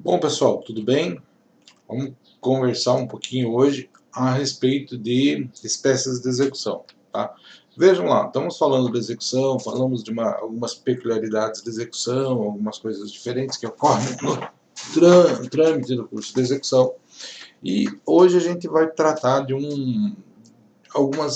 Bom, pessoal, tudo bem? Vamos conversar um pouquinho hoje a respeito de espécies de execução, tá? Vejam lá, estamos falando de execução, falamos de algumas peculiaridades de execução, algumas coisas diferentes que ocorrem no trâmite do curso de execução. E hoje a gente vai tratar de algumas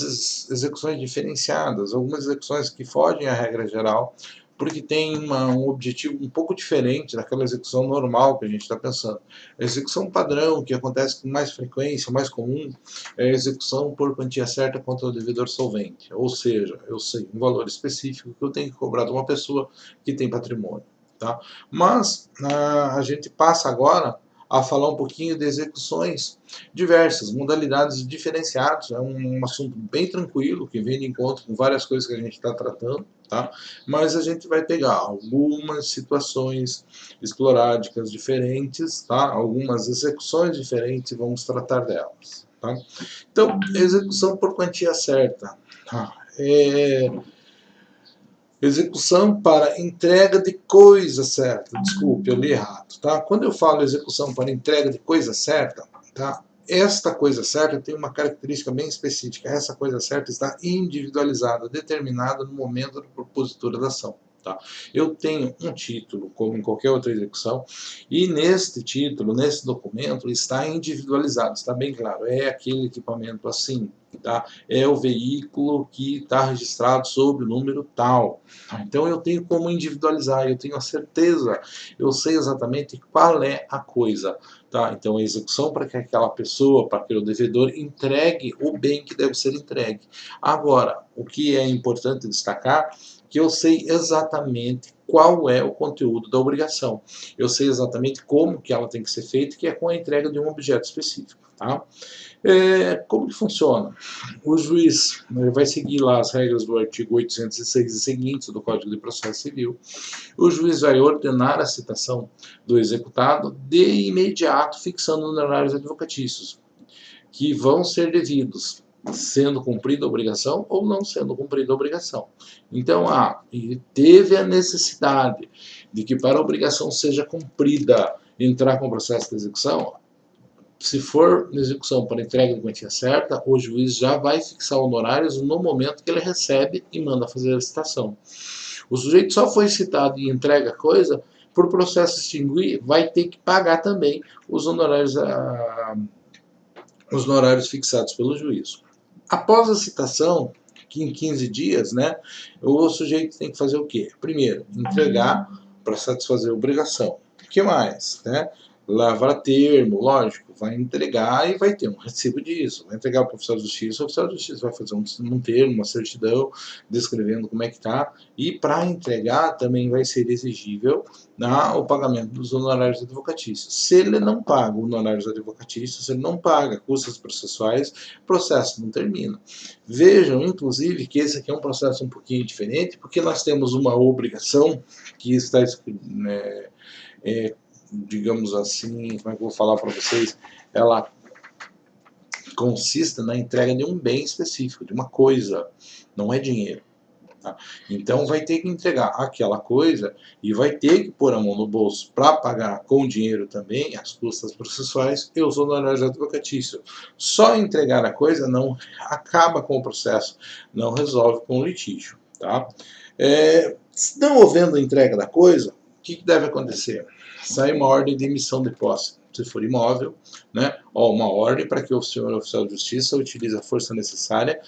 execuções diferenciadas, algumas execuções que fogem à regra geral, porque tem um objetivo um pouco diferente daquela execução normal que a gente está pensando. A execução padrão, que acontece com mais frequência, mais comum, é a execução por quantia certa contra o devedor solvente. Ou seja, eu sei um valor específico que eu tenho que cobrar de uma pessoa que tem patrimônio. Tá? Mas a gente passa agora a falar um pouquinho de execuções diversas, modalidades diferenciadas. É um assunto bem tranquilo, que vem de encontro com várias coisas que a gente está tratando, tá? Mas a gente vai pegar algumas situações esporádicas diferentes, tá? Algumas execuções diferentes e vamos tratar delas. Tá? Então, execução por quantia certa. Tá? Execução para entrega de coisa certa. Desculpe, eu li errado. Tá? Quando eu falo execução para entrega de coisa certa, tá? Esta coisa certa tem uma característica bem específica. Essa coisa certa está individualizada, determinada no momento da propositura da ação. Tá? Eu tenho um título, como em qualquer outra execução, e neste título, nesse documento, está individualizado, está bem claro. É aquele equipamento assim, tá? É o veículo que está registrado sob o número tal. Então eu tenho como individualizar, eu tenho a certeza, eu sei exatamente qual é a coisa. Tá? Então a execução para que aquela pessoa, para aquele devedor, entregue o bem que deve ser entregue. Agora, o que é importante destacar, que eu sei exatamente qual é o conteúdo da obrigação. Eu sei exatamente como que ela tem que ser feita, que é com a entrega de um objeto específico. Tá? Como que funciona? O juiz vai seguir lá as regras do artigo 806 e seguintes do Código de Processo Civil. O juiz vai ordenar a citação do executado de imediato, fixando honorários advocatícios, que vão ser devidos, sendo cumprida a obrigação ou não sendo cumprida a obrigação. Então, ele teve a necessidade de que para a obrigação seja cumprida, entrar com o processo de execução. Se for execução para entrega de quantia certa, o juiz já vai fixar honorários no momento que ele recebe e manda fazer a citação. O sujeito só foi citado e entrega a coisa, por processo extinguir, vai ter que pagar também os honorários fixados pelo juiz. Após a citação, que em 15 dias, né, o sujeito tem que fazer o quê? Primeiro, entregar para satisfazer a obrigação. O que mais? Né? Levar a termo, lógico, vai entregar e vai ter um recibo disso. Vai entregar para o oficial de justiça, o oficial de justiça vai fazer um termo, uma certidão, descrevendo como é que está. E para entregar também vai ser exigível o pagamento dos honorários advocatícios. Se ele não paga honorários advocatícios, se ele não paga custas processuais, o processo não termina. Vejam, inclusive, que esse aqui é um processo um pouquinho diferente, porque nós temos uma obrigação que está digamos assim, como é que eu vou falar para vocês, ela consiste na entrega de um bem específico, de uma coisa, não é dinheiro. Tá? Então vai ter que entregar aquela coisa e vai ter que pôr a mão no bolso para pagar com dinheiro também as custas processuais e os honorários advocatícios. Só entregar a coisa não acaba com o processo, não resolve com o litígio. Tá? Não havendo entrega da coisa, o que deve acontecer? Sai uma ordem de emissão de posse, se for imóvel, né? Uma ordem para que o senhor oficial de justiça utilize a força necessária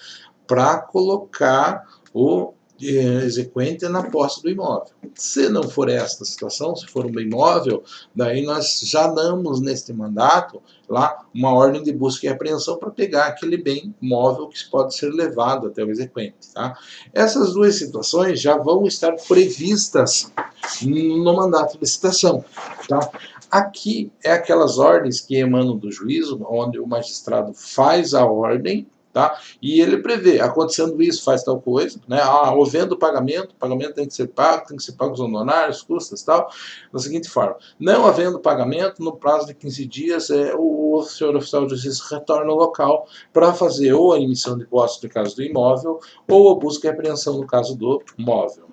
para colocar o exequente na posse do imóvel. Se não for esta situação, se for um bem imóvel, daí nós já damos neste mandato lá uma ordem de busca e apreensão para pegar aquele bem móvel que pode ser levado até o exequente. Tá? Essas duas situações já vão estar previstas no mandato de citação. Tá? Aqui é aquelas ordens que emanam do juízo, onde o magistrado faz a ordem, tá? E ele prevê, acontecendo isso, faz tal coisa, né? Havendo pagamento, o pagamento tem que ser pago os honorários, custas e tal, da seguinte forma: não havendo pagamento, no prazo de 15 dias, o senhor oficial de justiça retorna ao local para fazer ou a emissão de posse no caso do imóvel, ou a busca e apreensão no caso do móvel.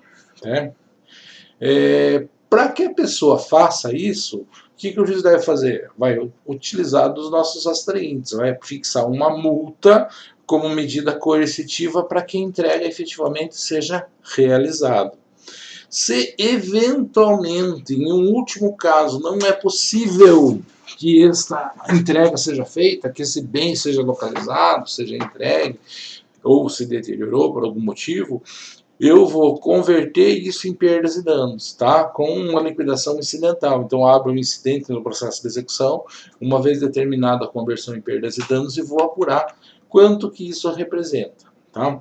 Né? Para que a pessoa faça isso, o que o juiz deve fazer? Vai utilizar dos nossos astraentes, vai fixar uma multa como medida coercitiva para que a entrega efetivamente seja realizada. Se eventualmente, em um último caso, não é possível que esta entrega seja feita, que esse bem seja localizado, seja entregue, ou se deteriorou por algum motivo, eu vou converter isso em perdas e danos, tá? Com uma liquidação incidental. Então, abro um incidente no processo de execução, uma vez determinada a conversão em perdas e danos, e vou apurar quanto que isso representa, tá?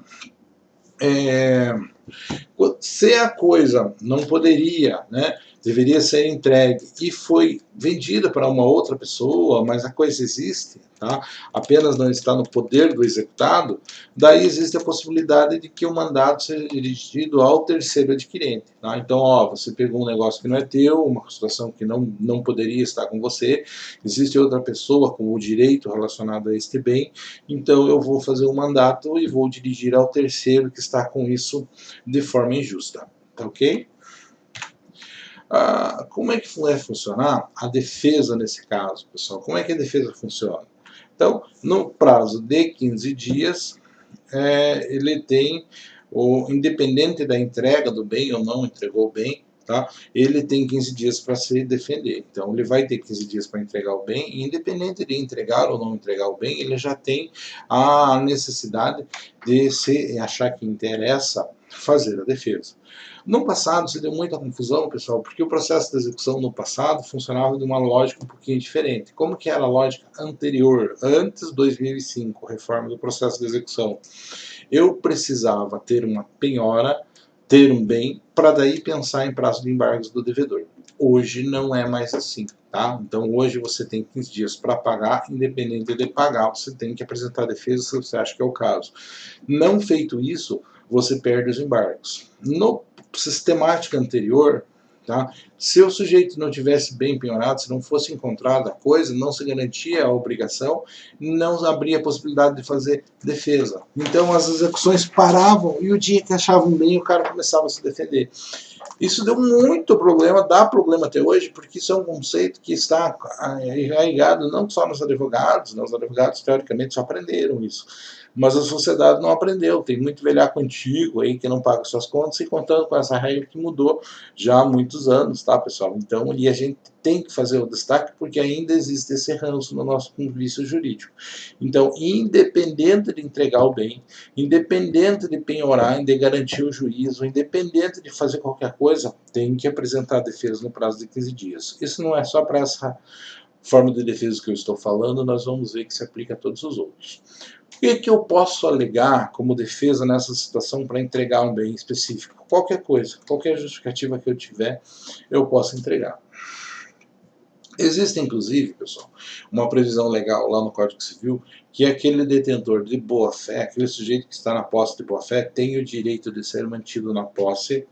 Se a coisa não poderia, né, deveria ser entregue e foi vendida para uma outra pessoa, mas a coisa existe, tá? Apenas não está no poder do executado, daí existe a possibilidade de que o mandato seja dirigido ao terceiro adquirente. Tá? Então, ó, você pegou um negócio que não é teu, uma situação que não poderia estar com você, existe outra pessoa com o direito relacionado a este bem, então eu vou fazer um mandato e vou dirigir ao terceiro que está com isso de forma injusta. Tá ok? Como é que vai funcionar a defesa nesse caso, pessoal? Como é que a defesa funciona? Então, no prazo de 15 dias, ele tem, independente da entrega do bem ou não entregou o bem, tá? Ele tem 15 dias para se defender. Então, ele vai ter 15 dias para entregar o bem, e independente de entregar ou não entregar o bem, ele já tem a necessidade de se achar que interessa fazer a defesa. No passado se deu muita confusão, pessoal, porque o processo de execução no passado funcionava de uma lógica um pouquinho diferente. Como que era a lógica anterior, antes de 2005, reforma do processo de execução? Eu precisava ter uma penhora, ter um bem, para daí pensar em prazo de embargos do devedor. Hoje não é mais assim, tá? Então hoje você tem 15 dias para pagar, independente de pagar, você tem que apresentar a defesa se você acha que é o caso. Não feito isso, você perde os embargos. No sistemática anterior, tá? Se o sujeito não tivesse bem penhorado, se não fosse encontrada a coisa, não se garantia a obrigação, não abria a possibilidade de fazer defesa. Então as execuções paravam e o dia que achavam bem o cara começava a se defender. Isso deu muito problema, dá problema até hoje, porque isso é um conceito que está arraigado não só nos advogados, né? Os advogados teoricamente só aprenderam isso, mas a sociedade não aprendeu. Tem muito velhaco antigo aí que não paga suas contas e contando com essa regra que mudou já há muitos anos, tá, pessoal? Então, e a gente tem que fazer o destaque porque ainda existe esse ranço no nosso vício jurídico. Então, independente de entregar o bem, independente de penhorar, de garantir o juízo, independente de fazer qualquer coisa, tem que apresentar a defesa no prazo de 15 dias. Isso não é só para essa forma de defesa que eu estou falando, nós vamos ver que se aplica a todos os outros. O que eu posso alegar como defesa nessa situação para entregar um bem específico? Qualquer coisa, qualquer justificativa que eu tiver, eu posso entregar. Existe, inclusive, pessoal, uma previsão legal lá no Código Civil que aquele detentor de boa-fé, aquele sujeito que está na posse de boa-fé, tem o direito de ser mantido na posse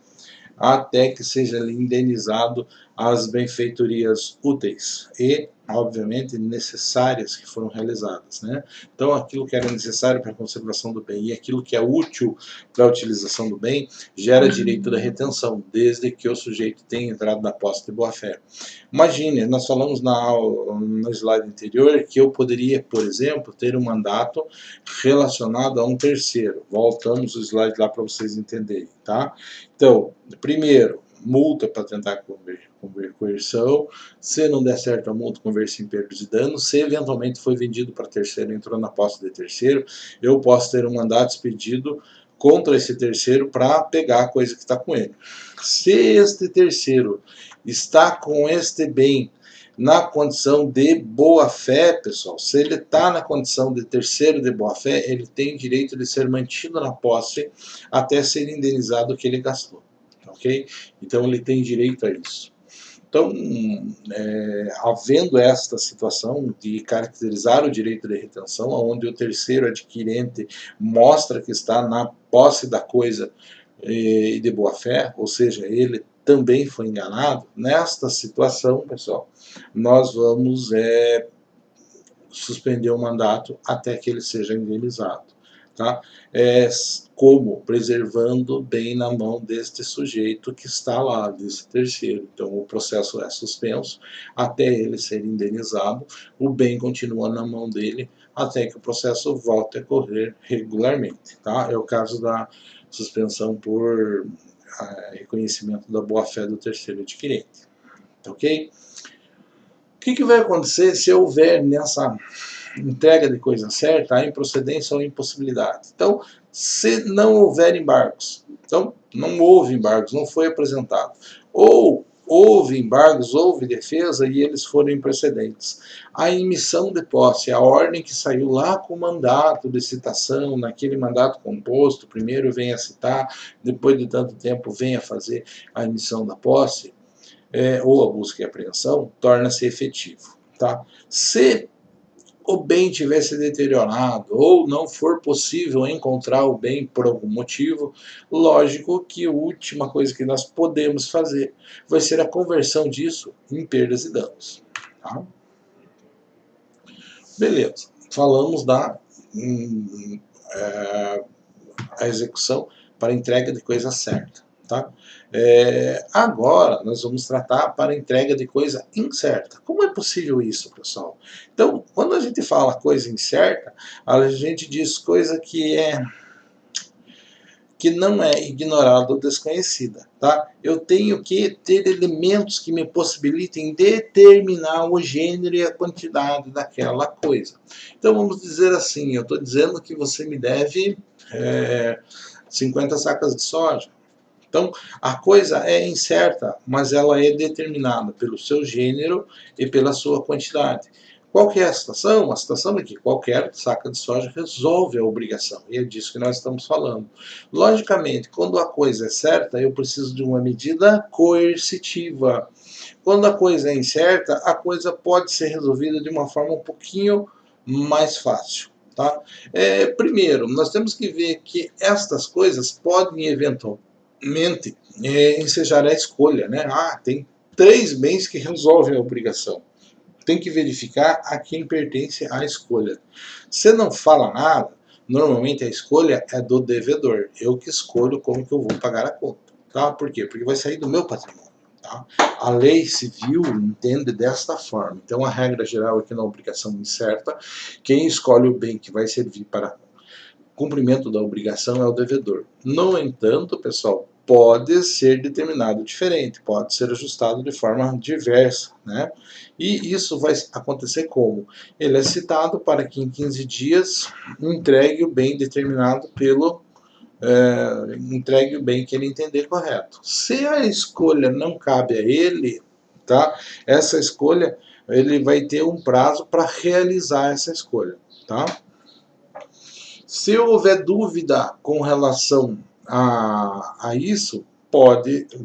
até que seja indenizado as benfeitorias úteis e, obviamente, necessárias que foram realizadas, né? Então, aquilo que era necessário para a conservação do bem e aquilo que é útil para a utilização do bem gera direito da retenção, desde que o sujeito tenha entrado na posse de boa-fé. Imagine, nós falamos no slide anterior que eu poderia, por exemplo, ter um mandato relacionado a um terceiro. Voltamos o slide lá para vocês entenderem, tá? Então, primeiro, multa para tentar coerção. Se não der certo a multa, conversa em perdas e danos. Se eventualmente foi vendido para terceiro, entrou na posse de terceiro, eu posso ter um mandato expedido contra esse terceiro para pegar a coisa que está com ele. Se este terceiro está com este bem na condição de boa-fé, pessoal, se ele está na condição de terceiro de boa-fé, ele tem direito de ser mantido na posse até ser indenizado o que ele gastou, ok? Então ele tem direito a isso. Então, havendo esta situação de caracterizar o direito de retenção, onde o terceiro adquirente mostra que está na posse da coisa de boa-fé, ou seja, ele também foi enganado, nesta situação, pessoal, nós vamos suspender o mandato até que ele seja indenizado. tá? Como? Preservando o bem na mão deste sujeito que está lá, desse terceiro. Então o processo é suspenso até ele ser indenizado, o bem continua na mão dele até que o processo volte a correr regularmente, tá? É o caso da suspensão por reconhecimento da boa-fé do terceiro adquirente, ok? O que vai acontecer se houver nessa entrega de coisa certa a improcedência ou impossibilidade? Então, se não houver embargos, então não houve embargos, não foi apresentado, ou houve embargos, houve defesa e eles foram improcedentes. A emissão de posse, a ordem que saiu lá com o mandato de citação, naquele mandato composto, primeiro vem a citar, depois de tanto tempo vem a fazer a emissão da posse, ou a busca e apreensão, torna-se efetivo. Tá? Se o bem tivesse deteriorado ou não for possível encontrar o bem por algum motivo, lógico que a última coisa que nós podemos fazer vai ser a conversão disso em perdas e danos. Tá? Beleza, falamos da a execução para entrega de coisa certa. Tá? Agora nós vamos tratar para entrega de coisa incerta. Como é possível isso, pessoal? Então, quando a gente fala coisa incerta, a gente diz coisa que não é ignorada ou desconhecida. Tá? Eu tenho que ter elementos que me possibilitem determinar o gênero e a quantidade daquela coisa. Então vamos dizer assim, eu estou dizendo que você me deve 50 sacas de soja. Então, a coisa é incerta, mas ela é determinada pelo seu gênero e pela sua quantidade. Qual que é a situação? A situação é que qualquer saca de soja resolve a obrigação, e é disso que nós estamos falando. Logicamente, quando a coisa é certa, eu preciso de uma medida coercitiva. Quando a coisa é incerta, a coisa pode ser resolvida de uma forma um pouquinho mais fácil. Tá? Primeiro, nós temos que ver que estas coisas podem eventualmente ensejar a escolha. Né? Tem 3 bens que resolvem a obrigação. Tem que verificar a quem pertence a escolha. Se não fala nada, normalmente a escolha é do devedor. Eu que escolho como que eu vou pagar a conta. Tá? Por quê? Porque vai sair do meu patrimônio. Tá? A lei civil entende desta forma. Então, a regra geral é que na obrigação incerta, quem escolhe o bem que vai servir para cumprimento da obrigação é o devedor. No entanto, pessoal, pode ser determinado diferente, pode ser ajustado de forma diversa. Né? E isso vai acontecer como? Ele é citado para que em 15 dias entregue o bem determinado pelo entregue o bem que ele entender correto. Se a escolha não cabe a ele, tá? Essa escolha, ele vai ter um prazo para realizar essa escolha. Tá? Se houver dúvida com relação a isso,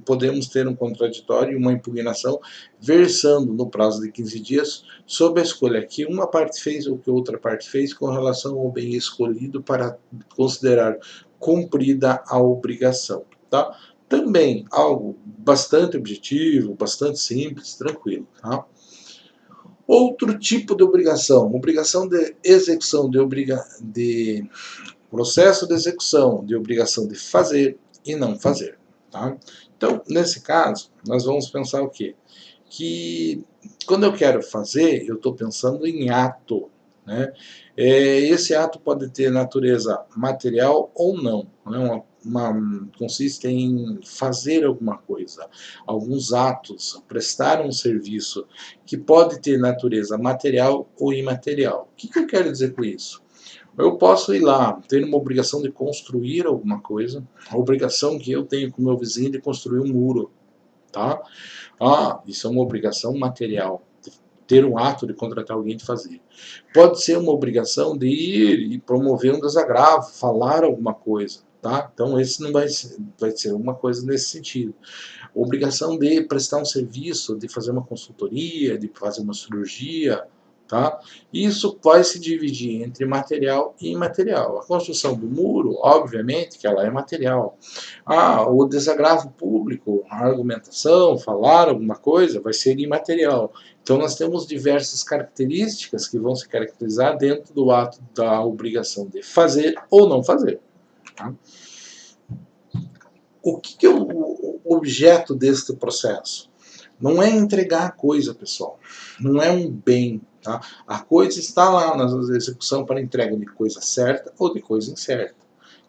podemos ter um contraditório e uma impugnação versando no prazo de 15 dias sobre a escolha que uma parte fez ou que outra parte fez com relação ao bem escolhido para considerar cumprida a obrigação. Tá? Também algo bastante objetivo, bastante simples, tranquilo. Tá? Outro tipo de obrigação de execução, de processo de execução, de obrigação de fazer e não fazer. Tá? Então, nesse caso, nós vamos pensar o quê? Que quando eu quero fazer, eu estou pensando em ato. Né? Esse ato pode ter natureza material ou não. Né? Consiste em fazer alguma coisa, alguns atos, prestar um serviço que pode ter natureza material ou imaterial. O que eu quero dizer com isso? Eu posso ir lá, ter uma obrigação de construir alguma coisa, a obrigação que eu tenho com o meu vizinho de construir um muro. Tá? Isso é uma obrigação material, ter um ato de contratar alguém de fazer. Pode ser uma obrigação de ir e promover um desagravo, falar alguma coisa. Tá? Então, esse não vai ser uma coisa nesse sentido. Obrigação de prestar um serviço, de fazer uma consultoria, de fazer uma cirurgia, Tá? Isso vai se dividir entre material e imaterial. A construção do muro, obviamente, que ela é material. O desagravo público, a argumentação, falar alguma coisa, vai ser imaterial. Então, nós temos diversas características que vão se caracterizar dentro do ato da obrigação de fazer ou não fazer. Tá? O que é o objeto deste processo? Não é entregar a coisa, pessoal. Não é um bem. Tá? A coisa está lá na execução para entrega de coisa certa ou de coisa incerta.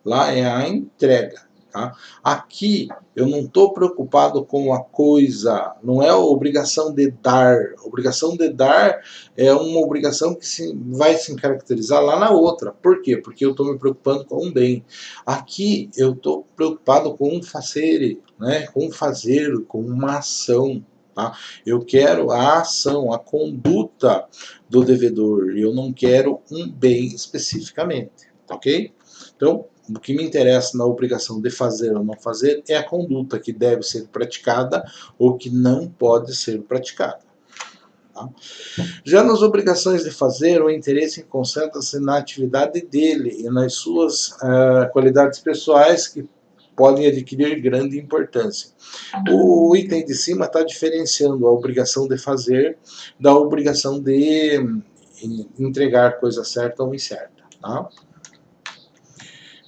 Lá é a entrega. Tá? Aqui eu não estou preocupado com a coisa, não é a obrigação de dar. A obrigação de dar é uma obrigação que vai se caracterizar lá na outra. Por quê? Porque eu estou me preocupando com um bem. Aqui eu estou preocupado com um fazer, né? Com um fazer, com uma ação. Tá? Eu quero a ação, a conduta do devedor. Eu não quero um bem especificamente. Ok? Então, o que me interessa na obrigação de fazer ou não fazer é a conduta que deve ser praticada ou que não pode ser praticada. Tá? Já nas obrigações de fazer, o interesse concentra-se na atividade dele e nas suas qualidades pessoais que podem adquirir grande importância. O item de cima está diferenciando a obrigação de fazer da obrigação de entregar coisa certa ou incerta. Tá?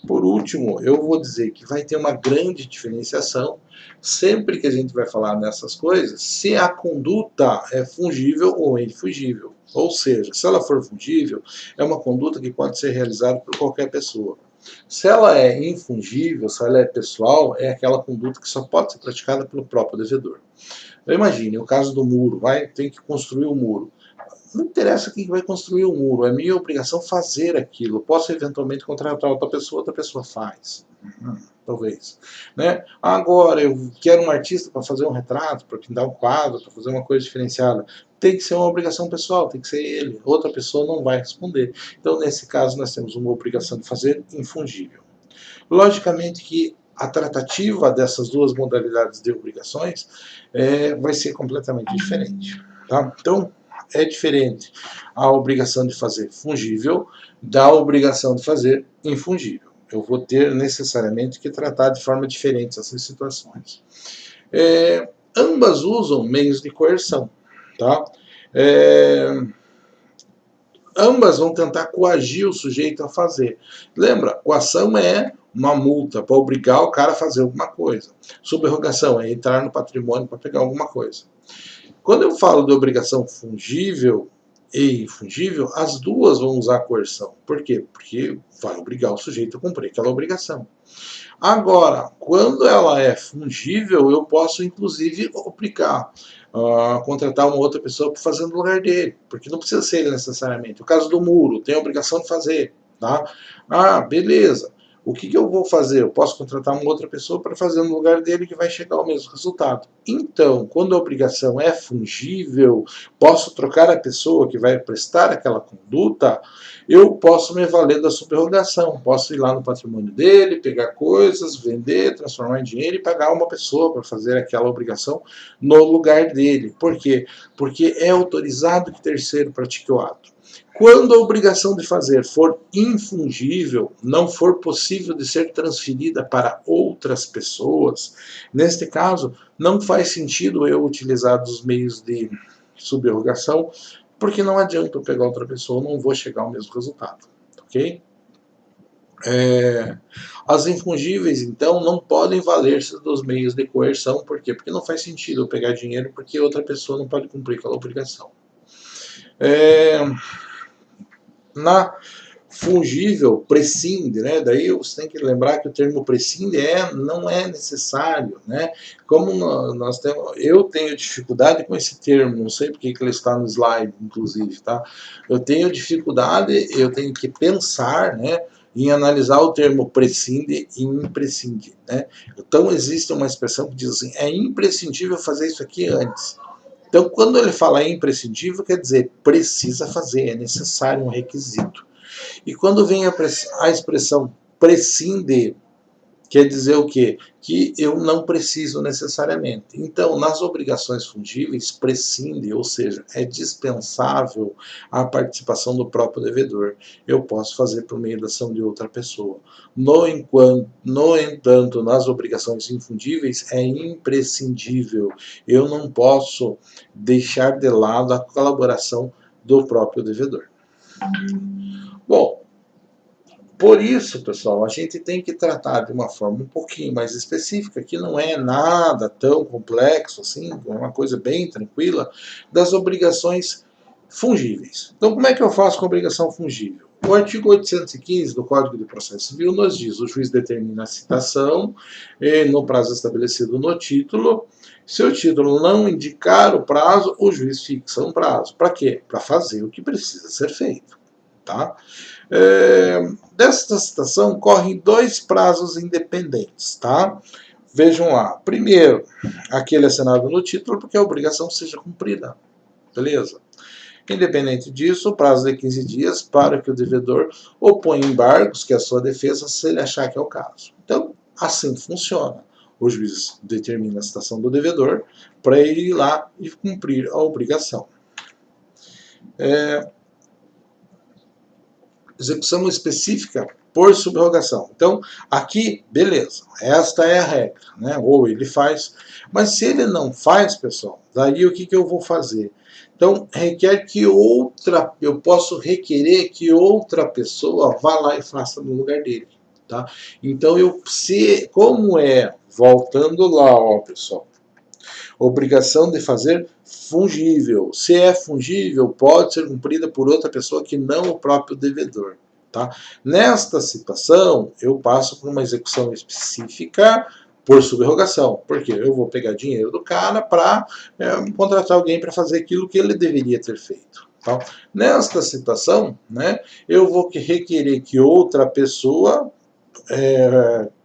Por último, eu vou dizer que vai ter uma grande diferenciação sempre que a gente vai falar nessas coisas, se a conduta é fungível ou infungível. Ou seja, se ela for fungível, é uma conduta que pode ser realizada por qualquer pessoa. Se ela é infungível, se ela é pessoal, é aquela conduta que só pode ser praticada pelo próprio devedor. Então, imagine, o caso do muro, tem que construir o muro. Não interessa quem vai construir o muro, é minha obrigação fazer aquilo. Eu posso eventualmente contratar outra pessoa faz. Talvez. Né? Agora, eu quero um artista para fazer um retrato, para pintar um quadro, para fazer uma coisa diferenciada. Tem que ser uma obrigação pessoal, tem que ser ele. Outra pessoa não vai responder. Então, nesse caso, nós temos uma obrigação de fazer infungível. Logicamente que a tratativa dessas duas modalidades de obrigações vai ser completamente diferente. Tá? Então, é diferente a obrigação de fazer fungível da obrigação de fazer infungível. Eu vou ter necessariamente que tratar de forma diferente essas situações. Ambas usam meios de coerção. Tá? Ambas vão tentar coagir o sujeito a fazer. Lembra, coação é uma multa para obrigar o cara a fazer alguma coisa. Subrogação é entrar no patrimônio para pegar alguma coisa. Quando eu falo de obrigação fungível e infungível, as duas vão usar coerção. Por quê? Porque vai obrigar o sujeito a cumprir aquela obrigação. Agora, quando ela é fungível, eu posso inclusive aplicar, contratar uma outra pessoa para fazer no lugar dele, porque não precisa ser ele necessariamente. O caso do muro, tem a obrigação de fazer. Tá? Beleza. O que eu vou fazer? Eu posso contratar uma outra pessoa para fazer no lugar dele que vai chegar ao mesmo resultado. Então, quando a obrigação é fungível, posso trocar a pessoa que vai prestar aquela conduta, eu posso me valer da subrogação. Posso ir lá no patrimônio dele, pegar coisas, vender, transformar em dinheiro e pagar uma pessoa para fazer aquela obrigação no lugar dele. Por quê? Porque é autorizado que terceiro pratique o ato. Quando a obrigação de fazer for infungível, não for possível de ser transferida para outras pessoas, neste caso, não faz sentido eu utilizar os meios de subrogação, porque não adianta eu pegar outra pessoa, eu não vou chegar ao mesmo resultado. Ok? As infungíveis, então, não podem valer-se dos meios de coerção. Por quê? Porque não faz sentido eu pegar dinheiro porque outra pessoa não pode cumprir aquela obrigação. Na fungível, prescinde, né? Daí você tem que lembrar que o termo prescinde não é necessário, né? Como nós temos, eu tenho dificuldade com esse termo, não sei porque que ele está no slide, inclusive, tá? Eu tenho dificuldade, eu tenho que pensar, né? Em analisar o termo prescinde e imprescinde, né? Então existe uma expressão que diz assim: é imprescindível fazer isso aqui antes. Então, quando ele fala imprescindível, quer dizer precisa fazer, é necessário, um requisito. E quando vem a expressão prescinde, Quer dizer o quê? Que eu não preciso necessariamente. Então, nas obrigações fungíveis, prescinde, ou seja, é dispensável a participação do próprio devedor. Eu posso fazer por meio da ação de outra pessoa. No entanto, nas obrigações infungíveis, é imprescindível. Eu não posso deixar de lado a colaboração do próprio devedor. Bom, por isso, pessoal, a gente tem que tratar de uma forma um pouquinho mais específica, que não é nada tão complexo assim, é uma coisa bem tranquila, das obrigações fungíveis. Então, como é que eu faço com a obrigação fungível? O artigo 815 do Código de Processo Civil nos diz: o juiz determina a citação no prazo estabelecido no título. Se o título não indicar o prazo, o juiz fixa um prazo. Para quê? Para fazer o que precisa ser feito. Tá? Desta citação correm dois prazos independentes, tá? Vejam lá. Primeiro, aquele assinado no título, porque a obrigação seja cumprida. Beleza? Independente disso, o prazo de 15 dias para que o devedor oponha embargos, que é a sua defesa, se ele achar que é o caso. Então, assim funciona. O juiz determina a citação do devedor para ele ir lá e cumprir a obrigação. Execução específica por subrogação. Então, aqui, beleza, esta é a regra, né? Ou ele faz, mas se ele não faz, pessoal, daí o que eu vou fazer? Então, requer que eu posso requerer que outra pessoa vá lá e faça no lugar dele, tá? Então, voltando lá, ó, pessoal, obrigação de fazer fungível. Se é fungível, pode ser cumprida por outra pessoa que não o próprio devedor. Tá? Nesta situação, eu passo por uma execução específica por subrogação. Porque eu vou pegar dinheiro do cara para contratar alguém para fazer aquilo que ele deveria ter feito. Tá? Nesta situação, né, eu vou requerer que outra pessoa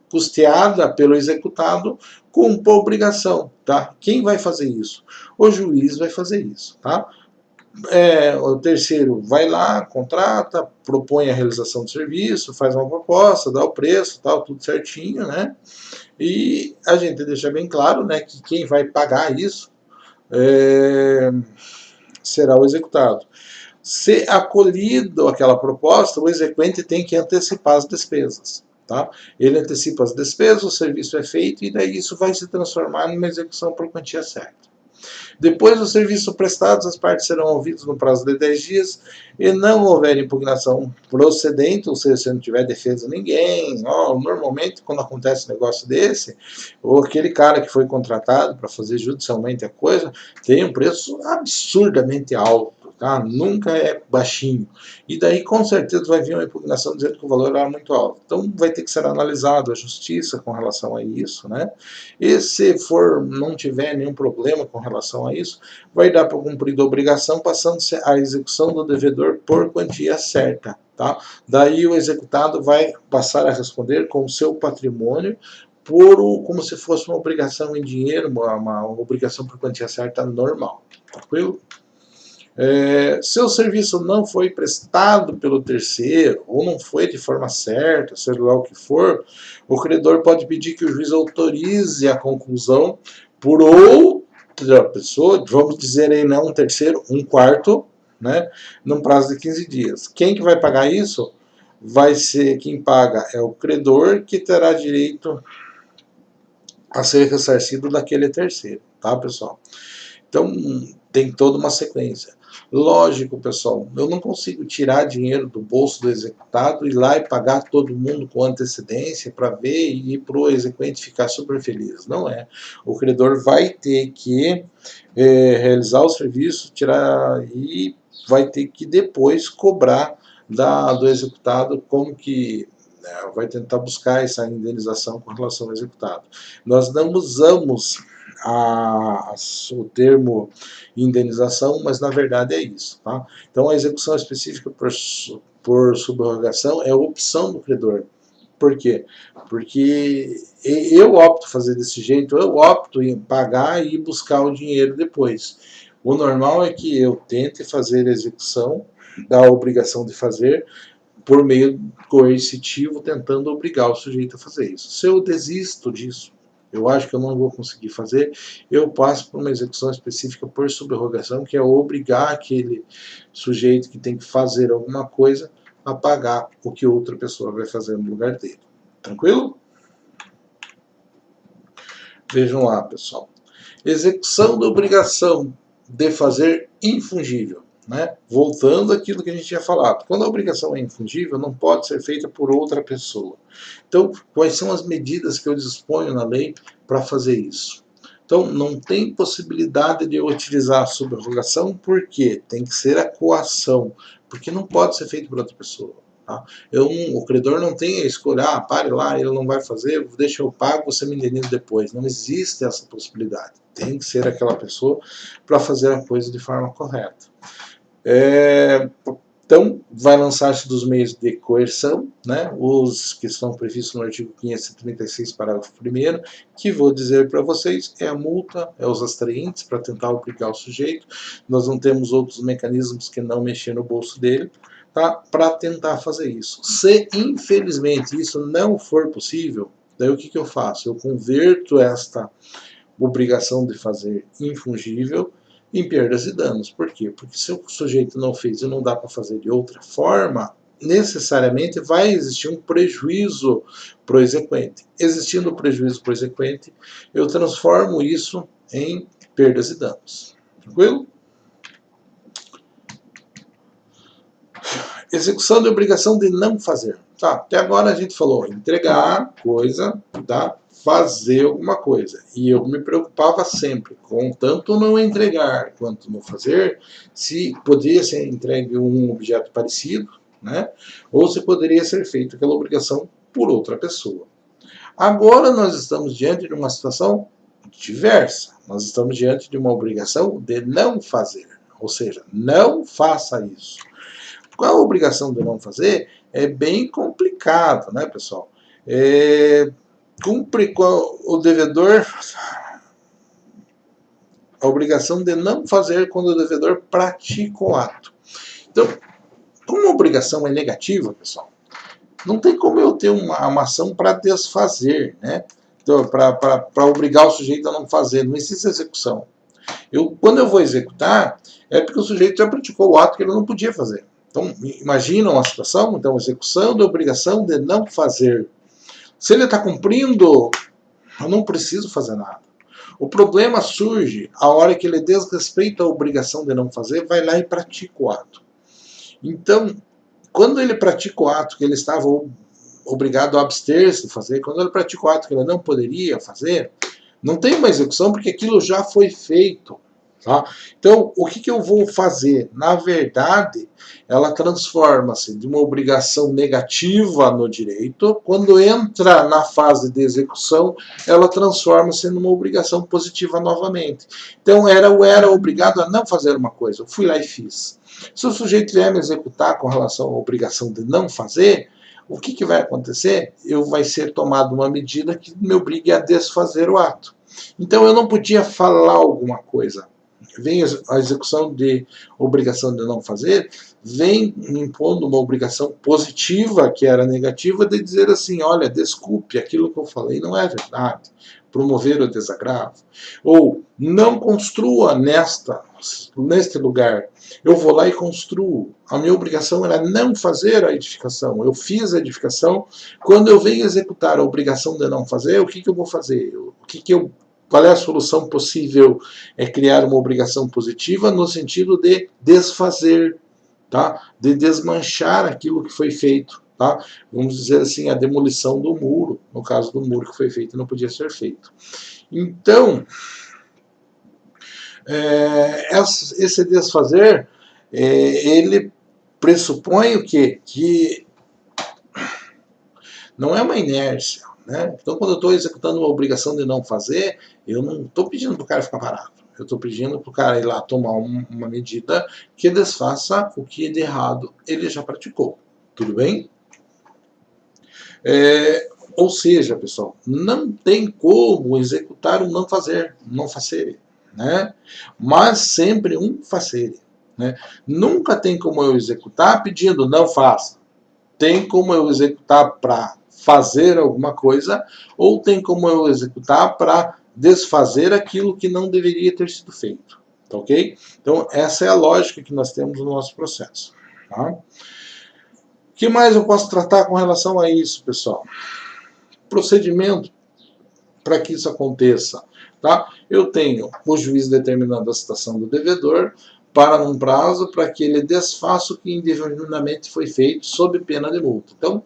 custeada pelo executado cumpra a obrigação, tá? Quem vai fazer isso? O juiz vai fazer isso, tá? O terceiro vai lá, contrata, propõe a realização do serviço, faz uma proposta, dá o preço, tal, tudo certinho, né? E a gente deixa bem claro, né, que quem vai pagar isso será o executado. Se acolhido aquela proposta, o exequente tem que antecipar as despesas. Tá? Ele antecipa as despesas, o serviço é feito e daí isso vai se transformar numa execução por quantia certa. Depois do serviço prestado, as partes serão ouvidas no prazo de 10 dias e não houver impugnação procedente, ou seja, se não tiver defesa de ninguém. Normalmente, quando acontece um negócio desse, ou aquele cara que foi contratado para fazer judicialmente a coisa tem um preço absurdamente alto. Tá? Nunca é baixinho. E daí, com certeza, vai vir uma impugnação dizendo que o valor era muito alto. Então, vai ter que ser analisado a justiça com relação a isso, né? E se não tiver nenhum problema com relação a isso, vai dar para cumprir a obrigação, passando-se a execução do devedor por quantia certa. Tá? Daí, o executado vai passar a responder com o seu patrimônio como se fosse uma obrigação em dinheiro, uma obrigação por quantia certa normal. Tranquilo? Se o serviço não foi prestado pelo terceiro, ou não foi de forma certa, seja lá o que for, o credor pode pedir que o juiz autorize a conclusão por outra pessoa, vamos dizer aí não um terceiro, um quarto, né, num prazo de 15 dias. Quem que vai pagar isso? Vai ser quem paga é o credor, que terá direito a ser ressarcido daquele terceiro, tá, pessoal? Então, tem toda uma sequência. Lógico, pessoal, eu não consigo tirar dinheiro do bolso do executado, ir lá e pagar todo mundo com antecedência para ver e ir para o exequente ficar super feliz. Não é. O credor vai ter que realizar o serviço, tirar e vai ter que depois cobrar do executado como que vai tentar buscar essa indenização com relação ao executado. Nós não usamos o termo indenização, mas na verdade é isso. Tá? Então a execução específica por subrogação é a opção do credor. Por quê? Porque eu opto fazer desse jeito, eu opto em pagar e buscar o dinheiro depois. O normal é que eu tente fazer a execução da obrigação de fazer por meio coercitivo, tentando obrigar o sujeito a fazer isso. Se eu desisto disso, eu acho que eu não vou conseguir fazer, eu passo por uma execução específica por subrogação, que é obrigar aquele sujeito que tem que fazer alguma coisa a pagar o que outra pessoa vai fazer no lugar dele. Tranquilo? Vejam lá, pessoal. Execução da obrigação de fazer infungível. Né? Voltando àquilo que a gente tinha falado. Quando a obrigação é infungível, não pode ser feita por outra pessoa. Então, quais são as medidas que eu disponho na lei para fazer isso? Então, não tem possibilidade de eu utilizar a subrogação, porque tem que ser a coação, porque não pode ser feito por outra pessoa. Tá? O credor não tem a escolha, pare lá, ele não vai fazer, deixa eu pago, você me indeniza depois. Não existe essa possibilidade. Tem que ser aquela pessoa para fazer a coisa de forma correta. Então, vai lançar-se dos meios de coerção, né, os que estão previstos no artigo 536, parágrafo 1º, que vou dizer para vocês, é a multa, é os atraentes para tentar obrigar o sujeito. Nós não temos outros mecanismos que não mexer no bolso dele, tá, para tentar fazer isso. Se, infelizmente, isso não for possível, daí o que eu faço? Eu converto esta obrigação de fazer infungível em perdas e danos. Por quê? Porque se o sujeito não fez e não dá para fazer de outra forma, necessariamente vai existir um prejuízo para o exequente. Existindo prejuízo para o exequente, eu transformo isso em perdas e danos. Tranquilo? Execução de obrigação de não fazer. Tá, até agora a gente falou entregar coisa, tá? Fazer alguma coisa. E eu me preocupava sempre com tanto não entregar quanto não fazer, se poderia ser entregue um objeto parecido, né? Ou se poderia ser feita aquela obrigação por outra pessoa. Agora nós estamos diante de uma situação diversa. Nós estamos diante de uma obrigação de não fazer. Ou seja, não faça isso. Qual a obrigação de não fazer? É bem complicado, né, pessoal? Cumpre com o devedor a obrigação de não fazer quando o devedor pratica o ato. Então, como a obrigação é negativa, pessoal, não tem como eu ter uma ação para desfazer, né? Então, para obrigar o sujeito a não fazer, não existe execução. Quando eu vou executar, é porque o sujeito já praticou o ato que ele não podia fazer. Então, imaginam a situação? Então, execução da obrigação de não fazer. Se ele está cumprindo, eu não preciso fazer nada. O problema surge a hora que ele desrespeita a obrigação de não fazer, vai lá e pratica o ato. Então, quando ele pratica o ato que ele estava obrigado a abster-se de fazer, quando ele pratica o ato que ele não poderia fazer, não tem uma execução porque aquilo já foi feito. Tá? Então, o que eu vou fazer? Na verdade, ela transforma-se de uma obrigação negativa no direito, quando entra na fase de execução, ela transforma-se numa obrigação positiva novamente. Então, eu era obrigado a não fazer uma coisa, eu fui lá e fiz. Se o sujeito vier me executar com relação à obrigação de não fazer, o que vai acontecer? Vai ser tomada uma medida que me obrigue a desfazer o ato. Então, eu não podia falar alguma coisa. Vem a execução de obrigação de não fazer, vem impondo uma obrigação positiva, que era negativa, de dizer assim, olha, desculpe, aquilo que eu falei não é verdade, promover o desagravo. Ou, não construa neste lugar, eu vou lá e construo. A minha obrigação era não fazer a edificação, eu fiz a edificação, quando eu venho executar a obrigação de não fazer, o que eu vou fazer? Qual é a solução possível? É criar uma obrigação positiva no sentido de desfazer, tá? De desmanchar aquilo que foi feito. Tá? Vamos dizer assim, a demolição do muro, no caso do muro que foi feito não podia ser feito. Então, esse desfazer, ele pressupõe o quê? Que não é uma inércia. Né? Então, quando eu estou executando uma obrigação de não fazer, eu não estou pedindo para o cara ficar parado. Eu estou pedindo para o cara ir lá tomar uma medida que desfaça o que de errado ele já praticou. Tudo bem? Ou seja, pessoal, não tem como executar um não fazer, um não fazer, né? Mas sempre um fazer. Né? Nunca tem como eu executar pedindo não faça. Tem como eu executar para fazer alguma coisa, ou tem como eu executar para desfazer aquilo que não deveria ter sido feito. Tá ok? Então, essa é a lógica que nós temos no nosso processo. Tá? O que mais eu posso tratar com relação a isso, pessoal? Procedimento para que isso aconteça. Tá? Eu tenho o juiz determinando a citação do devedor para um prazo para que ele desfaça o que indevidamente foi feito sob pena de multa. Então,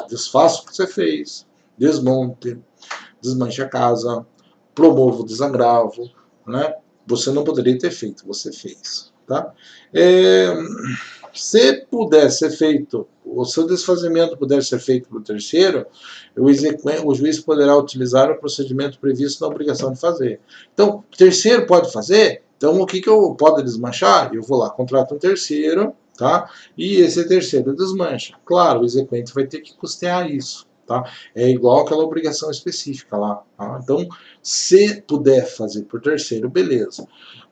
desfaça o que você fez, desmonte, desmanche a casa, promova o desagravo, né? Você não poderia ter feito, você fez. Tá? Se puder ser feito, o seu desfazimento puder ser feito por terceiro, o juiz poderá utilizar o procedimento previsto na obrigação de fazer. Então, terceiro pode fazer? Então, o que eu posso desmanchar? Eu vou lá, contrato um terceiro, tá? E esse terceiro desmancha. Claro, o exequente vai ter que custear isso. Tá? É igual aquela obrigação específica lá. Tá? Então, se puder fazer por terceiro, beleza.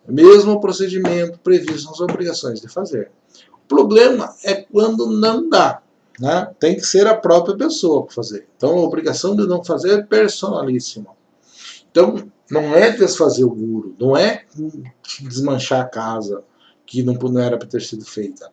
Mesmo o procedimento previsto nas obrigações de fazer. O problema é quando não dá. Né? Tem que ser a própria pessoa para fazer. Então, a obrigação de não fazer é personalíssima. Então, não é desfazer o muro, não é desmanchar a casa que não era para ter sido feita.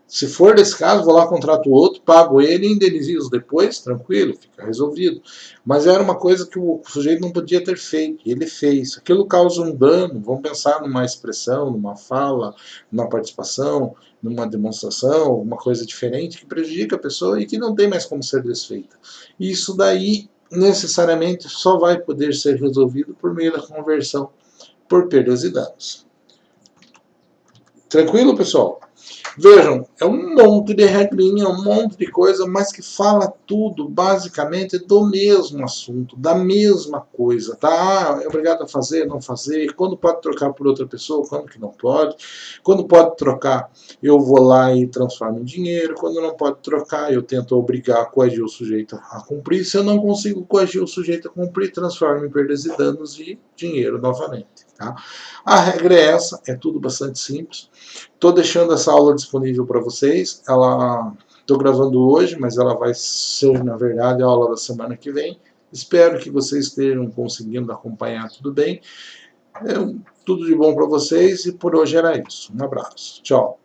Se for desse caso, vou lá, contrato outro, pago ele e indenizo depois, tranquilo, fica resolvido. Mas era uma coisa que o sujeito não podia ter feito, e ele fez. Aquilo causa um dano, vamos pensar numa expressão, numa fala, numa participação, numa demonstração, alguma coisa diferente que prejudica a pessoa e que não tem mais como ser desfeita. Isso daí, necessariamente, só vai poder ser resolvido por meio da conversão por perdas e danos. Tranquilo, pessoal? Vejam, é um monte de regrinha, um monte de coisa, mas que fala tudo basicamente do mesmo assunto, da mesma coisa, tá? Ah, é obrigado a fazer, não fazer, quando pode trocar por outra pessoa, quando que não pode, quando pode trocar, eu vou lá e transformo em dinheiro, quando não pode trocar, eu tento obrigar, coagir o sujeito a cumprir, se eu não consigo coagir o sujeito a cumprir, transformo em perdas e danos e dinheiro novamente, tá? A regra é essa, é tudo bastante simples. Estou deixando essa aula disponível para vocês. Estou gravando hoje, mas ela vai ser, na verdade, a aula da semana que vem. Espero que vocês estejam conseguindo acompanhar tudo bem. Tudo de bom para vocês e por hoje era isso. Um abraço. Tchau.